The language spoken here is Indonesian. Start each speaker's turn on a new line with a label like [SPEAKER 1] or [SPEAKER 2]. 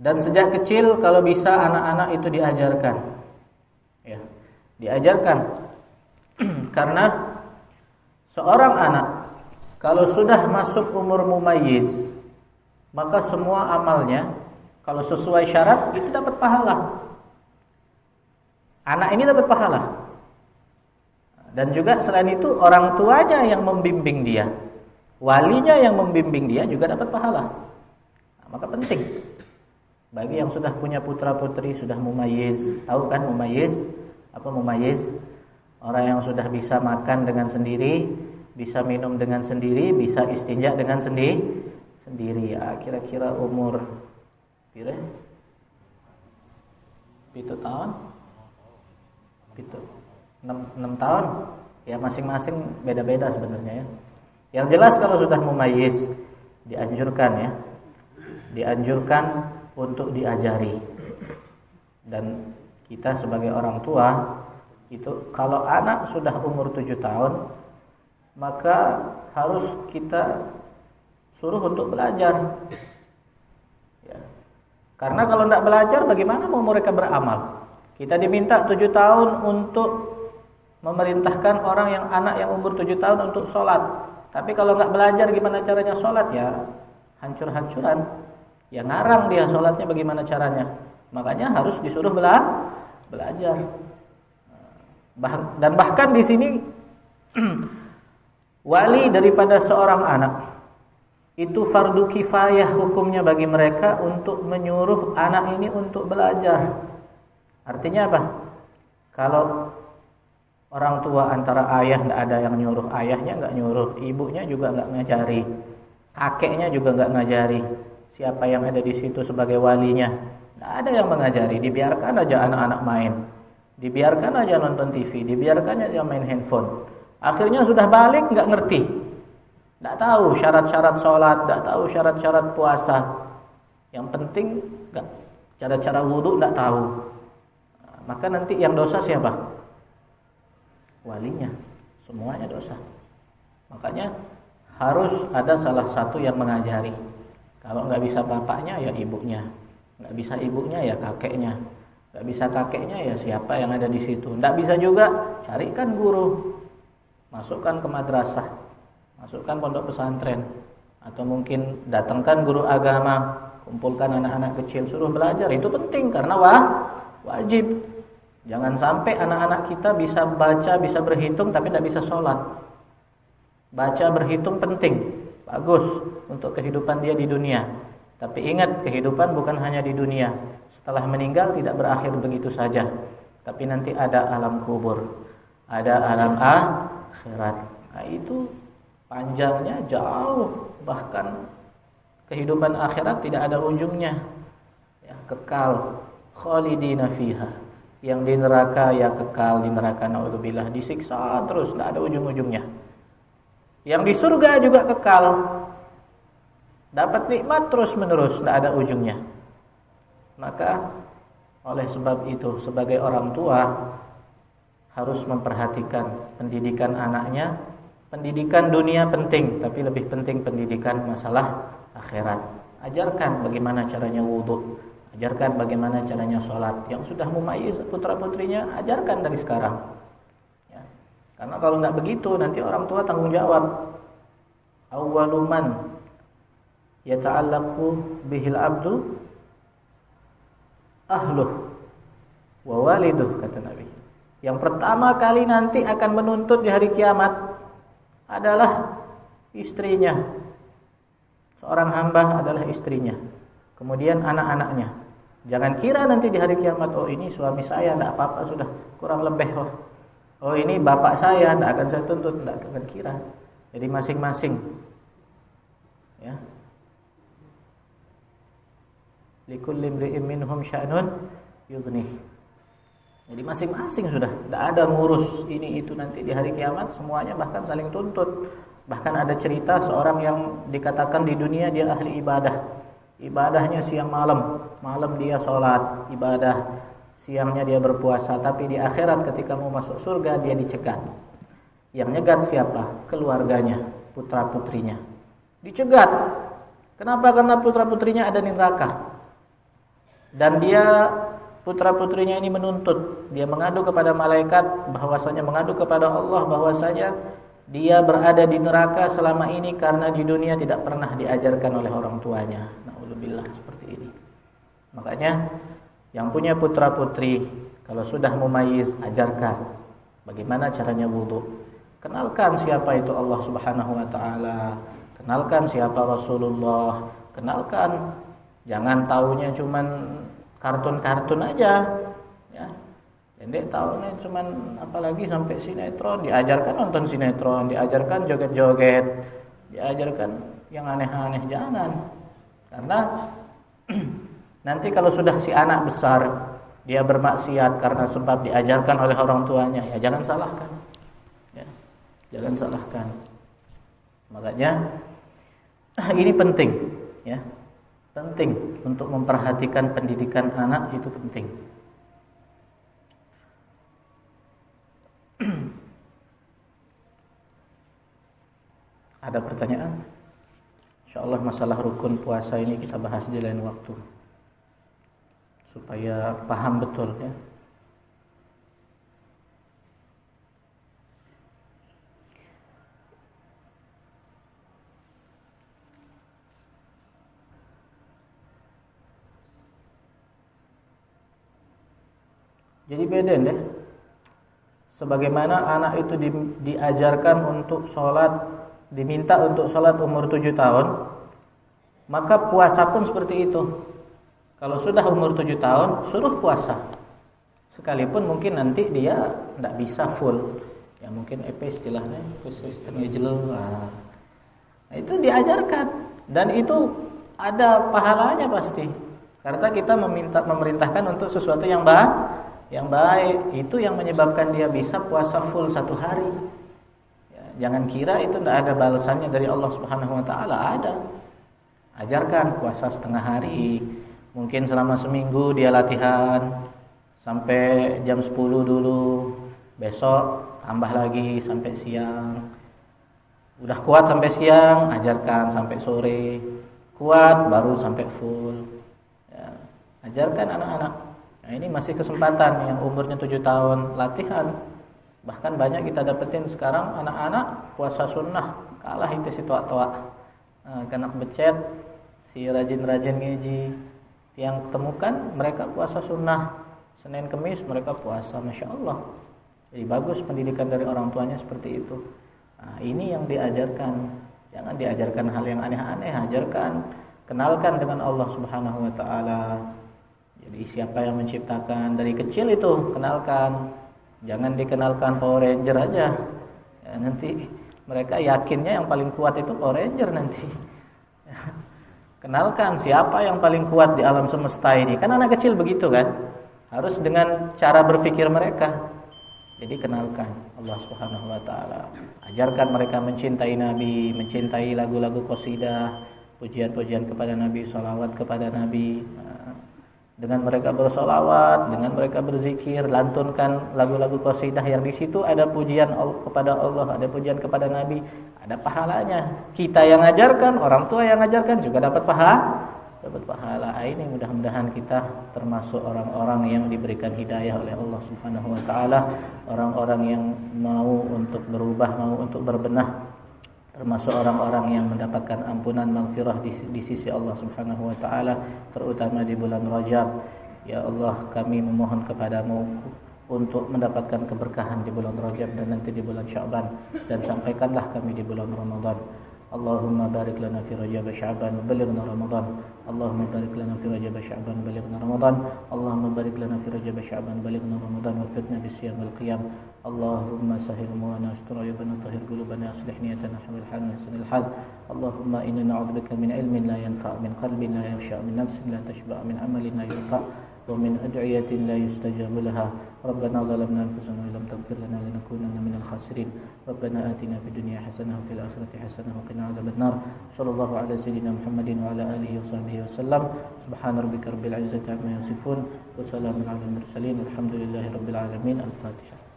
[SPEAKER 1] Dan sejak kecil kalau bisa anak-anak itu diajarkan. Ya, diajarkan. Karena seorang anak kalau sudah masuk umur mumayyiz, maka semua amalnya kalau sesuai syarat itu dapat pahala. Anak ini dapat pahala. Dan juga selain itu orang tuanya yang membimbing dia, walinya yang membimbing dia juga dapat pahala. Nah, maka penting bagi yang sudah punya putra-putri sudah mumayyiz. Tahu kan mumayyiz? Apa mumayyiz? Orang yang sudah bisa makan dengan sendiri, bisa minum dengan sendiri, bisa istinja dengan sendiri. Ya, kira-kira umur pira? 7 tahun? 6 tahun? Ya masing-masing beda-beda sebenarnya ya. Yang jelas kalau sudah mumayyiz dianjurkan ya. Dianjurkan untuk diajari. Dan kita sebagai orang tua itu kalau anak sudah umur 7 tahun maka harus kita suruh untuk belajar ya. Karena kalau tidak belajar bagaimana mau mereka beramal? Kita diminta 7 tahun untuk memerintahkan anak yang umur 7 tahun untuk sholat. Tapi kalau nggak belajar gimana caranya sholat ya hancur-hancuran. Ya ngarang dia sholatnya bagaimana caranya. Makanya harus disuruh belajar. Dan bahkan di sini wali daripada seorang anak itu fardu kifayah hukumnya bagi mereka untuk menyuruh anak ini untuk belajar. Artinya apa? Kalau orang tua antara ayah tidak ada yang nyuruh, ayahnya nggak nyuruh, ibunya juga nggak ngajari, kakeknya juga nggak ngajari. Siapa yang ada di situ sebagai walinya? Nggak ada yang mengajari. Dibiarkan aja anak-anak main. Dibiarkan aja nonton TV, dibiarkan aja main handphone. Akhirnya sudah balik nggak ngerti, nggak tahu syarat-syarat sholat, nggak tahu syarat-syarat puasa. Yang penting nggak cara-cara wudhu nggak tahu. Maka nanti yang dosa siapa? Walinya, semuanya dosa. Makanya harus ada salah satu yang mengajari. Kalau nggak bisa bapaknya ya ibunya, nggak bisa ibunya ya kakeknya. Nggak bisa kakeknya ya siapa yang ada di situ. Nggak bisa juga carikan guru, masukkan ke madrasah, masukkan pondok pesantren, atau mungkin datangkan guru agama, kumpulkan anak-anak kecil suruh belajar. Itu penting karena wajib. Jangan sampai anak-anak kita bisa baca, bisa berhitung tapi tidak bisa sholat. Baca berhitung penting, bagus untuk kehidupan dia di dunia. Tapi ingat, kehidupan bukan hanya di dunia. Setelah meninggal tidak berakhir begitu saja. Tapi nanti ada alam kubur, ada alam akhirat. Nah, itu panjangnya jauh. Bahkan kehidupan akhirat tidak ada ujungnya. Ya, kekal, khalidina fiha. Yang di neraka ya kekal di neraka, naudzubillah, disiksa terus, tidak ada ujung-ujungnya. Yang di surga juga kekal, dapat nikmat terus-menerus, tidak ada ujungnya. Maka oleh sebab itu sebagai orang tua harus memperhatikan pendidikan anaknya. Pendidikan dunia penting, tapi lebih penting pendidikan masalah akhirat. Ajarkan bagaimana caranya wudhu, ajarkan bagaimana caranya sholat. Yang sudah mumayyiz putra-putrinya ajarkan dari sekarang ya. Karena kalau nggak begitu nanti orang tua tanggung jawab. Awwaluman yata'allaqu bihil abdu ahluh wa waliduh, kata Nabi. Yang pertama kali nanti akan menuntut di hari kiamat adalah istrinya. Seorang hamba adalah istrinya, kemudian anak-anaknya. Jangan kira nanti di hari kiamat, oh ini suami saya, tidak apa-apa, sudah kurang lebih. Oh ini bapak saya, tidak akan saya tuntut, tidak akan kira. Jadi masing-masing ya. Likulli imri'in minhum sya'nun yughnih. Jadi masing-masing sudah, tidak ada ngurus ini itu nanti di hari kiamat, semuanya bahkan saling tuntut. Bahkan ada cerita seorang yang dikatakan di dunia dia ahli ibadah. Ibadahnya siang malam, malam dia sholat, ibadah, siangnya dia berpuasa, tapi di akhirat ketika mau masuk surga dia dicegat. Yang nyegat siapa? Keluarganya, putra-putrinya. Dicegat. Kenapa? Karena putra-putrinya ada di neraka. dan dia putra-putrinya ini menuntut, dia mengadu kepada malaikat bahwasanya mengadu kepada Allah bahwasanya dia berada di neraka selama ini karena di dunia tidak pernah diajarkan oleh orang tuanya. Na'udzubillah, seperti ini. Makanya yang punya putra-putri kalau sudah mumayyiz, ajarkan bagaimana caranya wudu. Kenalkan siapa itu Allah Subhanahu wa taala, kenalkan siapa Rasulullah, kenalkan. Jangan taunya cuman kartun-kartun aja, ya. Pendek taunya cuman apalagi sampai sinetron, diajarkan nonton sinetron, diajarkan joget-joget, diajarkan yang aneh-aneh, jangan. Karena nanti kalau sudah si anak besar, dia bermaksiat karena sebab diajarkan oleh orang tuanya, ya jangan salahkan. Ya, jangan salahkan. Makanya ini penting, ya. Penting untuk memperhatikan pendidikan anak, itu penting. Ada pertanyaan? Insyaallah masalah rukun puasa ini kita bahas di lain waktu supaya paham betul, ya. Jadi beda deh. Sebagaimana anak itu diajarkan untuk sholat, diminta untuk sholat umur 7 tahun, maka puasa pun seperti itu. Kalau sudah umur 7 tahun, suruh puasa. Sekalipun mungkin nanti dia tidak bisa full. Ya mungkin EP istilahnya, setengah jelas. Nah, itu diajarkan. Dan itu ada pahalanya pasti. Karena kita memerintahkan untuk sesuatu yang baik, itu yang menyebabkan dia bisa puasa full 1 hari. Ya, jangan kira itu tidak ada balasannya dari Allah Subhanahu wa taala, ada. Ajarkan puasa setengah hari. Mungkin selama seminggu dia latihan sampai jam 10 dulu. Besok tambah lagi sampai siang. Udah kuat sampai siang, ajarkan sampai sore. Kuat baru sampai full. Ya, ajarkan anak-anak. Nah, ini masih kesempatan yang umurnya 7 tahun, latihan. Bahkan banyak kita dapetin sekarang anak-anak puasa sunnah, kalah itu si tua-tua. Kanak becet, si rajin-rajin ngaji. Yang temukan mereka puasa sunnah, Senin Kemis mereka puasa, Masya Allah. Jadi bagus pendidikan dari orang tuanya seperti itu. Nah, ini yang diajarkan. Jangan diajarkan hal yang aneh-aneh, ajarkan, kenalkan dengan Allah Subhanahu wa taala. Jadi siapa yang menciptakan dari kecil itu kenalkan. Jangan dikenalkan Power Ranger aja. Ya, nanti mereka yakinnya yang paling kuat itu Power Ranger nanti. Kenalkan siapa yang paling kuat di alam semesta ini. Kan anak kecil begitu kan. Harus dengan cara berpikir mereka. Jadi kenalkan Allah Subhanahu wa taala. Ajarkan mereka mencintai Nabi, mencintai lagu-lagu qasidah, pujian-pujian kepada Nabi, salawat kepada Nabi. Dengan mereka bersolawat, dengan mereka berzikir, lantunkan lagu-lagu qasidah yang di situ ada pujian kepada Allah, ada pujian kepada Nabi, ada pahalanya. Kita yang ajarkan, orang tua yang ajarkan juga dapat pahala. Ini mudah-mudahan kita termasuk orang-orang yang diberikan hidayah oleh Allah Subhanahu wa taala, orang-orang yang mau untuk berubah, mau untuk berbenah, termasuk orang-orang yang mendapatkan ampunan maghfirah di sisi Allah Subhanahu wa taala, terutama di bulan Rajab. Ya Allah, kami memohon kepadamu untuk mendapatkan keberkahan di bulan Rajab dan nanti di bulan Sya'ban, dan sampaikanlah kami di bulan Ramadan. Allahumma barik lana fi Rajab Sya'ban wa balighna Ramadan. Allahumma barik lana fi Rajab Sya'ban balighna Ramadan. Allahumma barik lana fi Rajab Sya'ban balighna Ramadan wa fitna bisiyam wal qiyam. Allahumma sahhil umurana wastur ayubana tahhir qulubana aslih niyatana hamil halana hasanil hal. Allahumma inna na'udzubika min ilmin la yanfa', min qalbin la yakhsha', min nafsin la tashba', min amalin la yanfa', wa min ad'iyatin la yustajabu laha. Rabbana zalamna anfusana wa lam taghfir lana lanakunanna minal khasirin. Rabbana atina fid dunya hasanah wa fil akhirati hasanah wa qina adzabannar. Sallallahu ala sayyidina Muhammadin wa ala alihi wa sahbihi wasallam. Subhana rabbika rabbil izzati amma yasifun wa salamun alal mursalin. Alhamdulillahi rabbil alamin. Al-Fatihah.